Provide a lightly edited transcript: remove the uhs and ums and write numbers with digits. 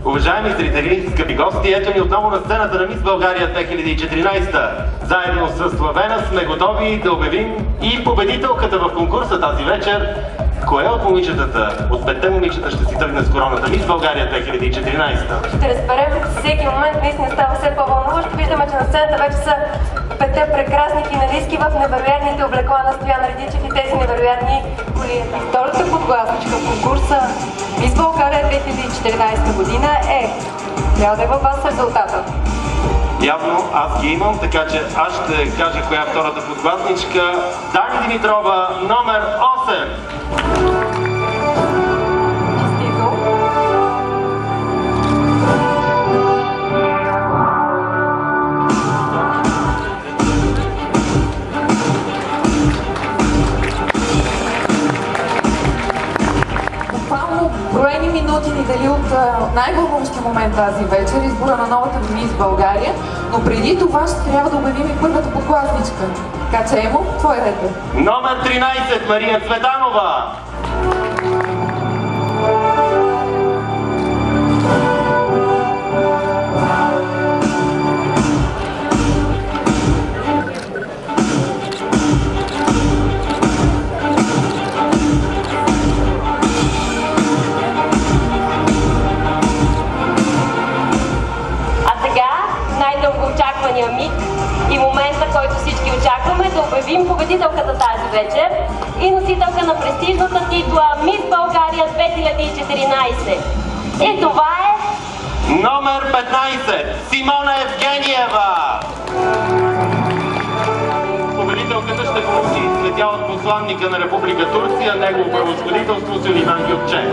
Уважаеми зрители, скъпи гости, ето ни отново на сцената на Мис България 2014. Заедно с Славена сме готови да обявим и победителката в конкурса тази вечер. Кое от момичетата, от 5-те момичета ще си тръгне с короната Мис България 2014? Ще разберем всеки момент, наистина става все по-вълнуващо. Виждаме, че на сцената вече са 5-те прекрасни финалистки в невероятните облекла на Стоян Радичев и тези невероятни коли. Втората подгласничка в конкурса Мис България 2014 година е... Трябва да е във вас резултата. Явно аз ги имам, така че аз ще кажа коя е втората подгласничка. Дани Димитрова, номер 8. Броени минути ни дали от най-вълнуващия момент тази вечер, избора на новата Мис България, но преди това ще трябва да обявим и първата подгласничка. Така че, Емо, твой ред е. Номер 13, Мария Цветанова. Миг и момента, който всички очакваме, да обявим победителката тази вечер и носителка на престижната титла Мис България 2014. И това е... Номер 15, Симона Евгениева. Победителката ще получи цветя от посланника на Република Турция, негово превъзходителство Сюлейман Гюкче.